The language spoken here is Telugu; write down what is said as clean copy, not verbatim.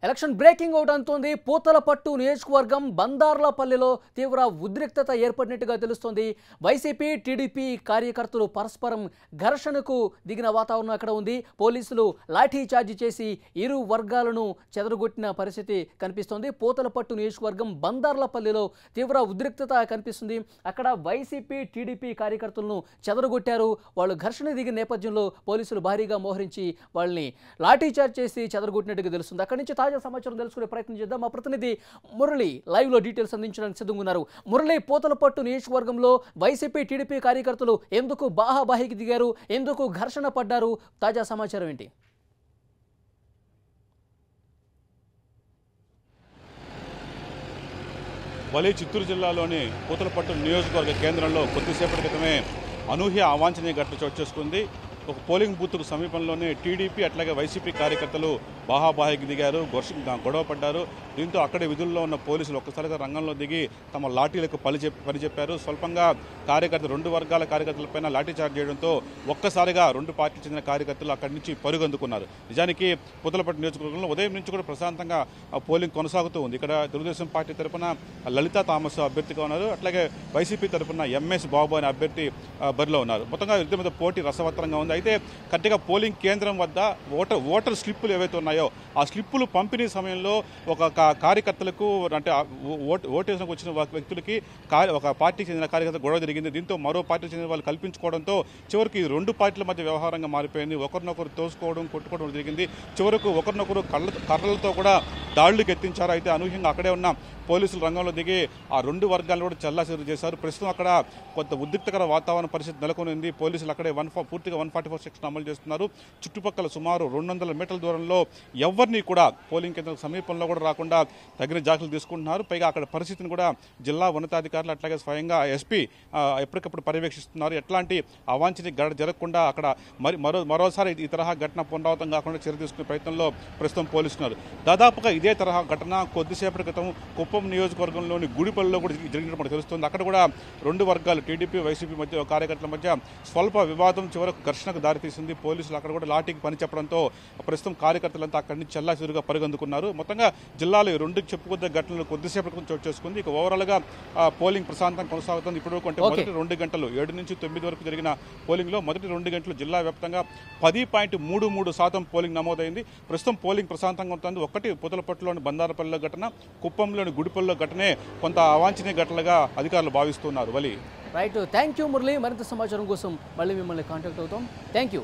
ఎలక్షన్ బ్రేకింగ్ అవుట్ అంటోంది. పూతలపట్టు నియోజకవర్గం బందార్లపల్లిలో తీవ్ర ఉద్రిక్తత ఏర్పడినట్టుగా తెలుస్తోంది. వైసీపీ టీడీపీ కార్యకర్తలు పరస్పరం ఘర్షణకు దిగిన వాతావరణం అక్కడ ఉంది. పోలీసులు లాఠీ చార్జ్ చేసి ఇరు వర్గాలను చెదరగొట్టిన పరిస్థితి కనిపిస్తోంది. పూతలపట్టు నియోజకవర్గం బందార్లపల్లిలో తీవ్ర ఉద్రిక్తత కనిపిస్తుంది. అక్కడ వైసీపీ టీడీపీ కార్యకర్తలను చెదరగొట్టారు. వాళ్ళు ఘర్షణ దిగిన నేపథ్యంలో పోలీసులు భారీగా మోహరించి వాళ్ళని లాఠీ చార్జ్ చేసి చెదరగొట్టినట్టుగా తెలుస్తుంది. అక్కడి నుంచి తాజా సమాచారం తెలుసుకునే ప్రయత్నం చేద్దాం. మా ప్రతినిధి మురళి లైవ్ లో డీటెయిల్స్ అందించడానికి సిద్ధంగా ఉన్నారు. మురళి, పూతలపట్టు నియోజకవర్గంలో వైసీపీ టీడీపీ కార్యకర్తలు ఎందుకు బాహాబాహికి దిగారు, ఎందుకు ఘర్షణ పడ్డారు, తాజా సమాచారం ఏంటి? చిత్తూరు జిల్లాలోని పూతలపట్టు నియోజకవర్గ కేంద్రంలో కొద్దిసేపటి క్రితమే అనూహ్య అవాంఛనీయ ఘటన చోటు చేసుకుంది. ఒక పోలింగ్ బూత్కు సమీపంలోనే టీడీపీ అట్లాగే వైసీపీ కార్యకర్తలు బాహాబాహికి దిగారు, గొడవ పడ్డారు. దీంతో అక్కడే విధుల్లో ఉన్న పోలీసులు ఒక్కసారిగా రంగంలో దిగి తమ లాఠీలకు పని చెప్పారు. స్వల్పంగా రెండు వర్గాల కార్యకర్తలపైన లాఠీ చార్జ్ చేయడంతో ఒక్కసారిగా రెండు పార్టీలు చెందిన కార్యకర్తలు అక్కడి నుంచి పరుగందుకున్నారు. నిజానికి పూతలపట్టు నియోజకవర్గంలో ఉదయం నుంచి కూడా ప్రశాంతంగా పోలింగ్ కొనసాగుతూ ఉంది. ఇక్కడ తెలుగుదేశం పార్టీ తరఫున లలితా థామస్ అభ్యర్థిగా ఉన్నారు, అట్లాగే వైసీపీ తరఫున ఎంఎస్ బాబు అనే అభ్యర్థి బరిలో ఉన్నారు. మొత్తంగా ఇద్దరి మీద పోటీ రసవత్తరంగా ఉంది. అయితే కరెక్ట్గా పోలింగ్ కేంద్రం వద్ద ఓటర్ స్లిప్పులు ఏవైతే ఉన్నాయో ఆ స్లిప్పులు పంపిణీ సమయంలో ఒక కార్యకర్తలకు అంటే ఓటేసినకు వచ్చిన వ్యక్తులకి ఒక పార్టీకి చెందిన కార్యకర్త గొడవ జరిగింది. దీంతో మరో పార్టీకి చెందిన వాళ్ళు కల్పించుకోవడంతో చివరికి రెండు పార్టీల మధ్య వ్యవహారంగా మారిపోయింది. ఒకరినొకరు తోసుకోవడం, కొట్టుకోవడం జరిగింది. చివరకు ఒకరినొకరు కర్రలతో కూడా దాడులకు ఎత్తించారు. అయితే అనూహ్యంగా అక్కడే ఉన్న పోలీసులు రంగంలో దిగి ఆ రెండు వర్గాలను కూడా చెల్లాచెదురు చేశారు. ప్రస్తుతం అక్కడ కొంత ఉద్రిక్తకర వాతావరణ పరిస్థితి నెలకొనింది. పోలీసులు అక్కడే పూర్తిగా 144 సెక్షన్ అమలు చేస్తున్నారు. చుట్టుపక్కల సుమారు 200 మీటర్ల దూరంలో ఎవరిని కూడా పోలింగ్ కేంద్రం సమీపంలో కూడా రాకుండా తగిన జాగ్రత్తలు తీసుకుంటున్నారు. పైగా అక్కడ పరిస్థితిని కూడా జిల్లా ఉన్నతాధికారులు అట్లాగే స్వయంగా ఎస్పీ ఎప్పటికప్పుడు పర్యవేక్షిస్తున్నారు. ఎట్లాంటి అవాంఛనీయ జరగకుండా అక్కడ మరోసారి ఈ తరహా ఘటన పునరావృతం కాకుండా చర్య తీసుకునే ప్రయత్నంలో ప్రస్తుతం పోలీసున్నారు. దాదాపుగా ఇదే తరహా ఘటన కొద్దిసేపటి క్రితం కుప్పం నియోజకవర్గంలోని గుడిపల్లిలో కూడా జరిగినట్టు మనకు తెలుస్తుంది. అక్కడ కూడా రెండు వర్గాలు టీడీపీ వైసీపీ మధ్య కార్యకర్తల మధ్య స్వల్ప వివాదం చివరకు ఘర్షణకు దారితీసింది. పోలీసులు అక్కడ కూడా లాఠీకి పని చెప్పడంతో ప్రస్తుతం కార్యకర్తలంతా అక్కడి నుంచి చెల్లాచెదురుగా పరుగందుకున్నారు. మొత్తంగా జిల్లాలో రెండు చెప్పుకొద్ద ఘటనలు కొద్దిసేపటి చోటు చేసుకుంది. ఇక ఓవరాల్ గా పోలింగ్ ప్రశాంతంగా కొనసాగుతుంది. ఇప్పుడు అంటే మొదటి 2 గంటలు 7 నుంచి 9 వరకు జరిగిన పోలింగ్ లో మొదటి 2 గంటలు జిల్లా వ్యాప్తంగా 10.33% పోలింగ్ నమోదైంది. ప్రస్తుతం పోలింగ్ ప్రశాంతంగా ఉంటుంది. ఒకటి పూతలపట్టులోని బందారపల్లిలో ఘటన, కుప్పంలోని గుడిపల్లిలో ఘటనే కొంత అవాంఛనీయ ఘటనలుగా అధికారులు భావిస్తున్నారు. Right, thank you Murali. మరింత సమాచారం కోసం మళ్ళీ మిమ్మల్ని కాంటాక్ట్ అవుతాం. Thank you.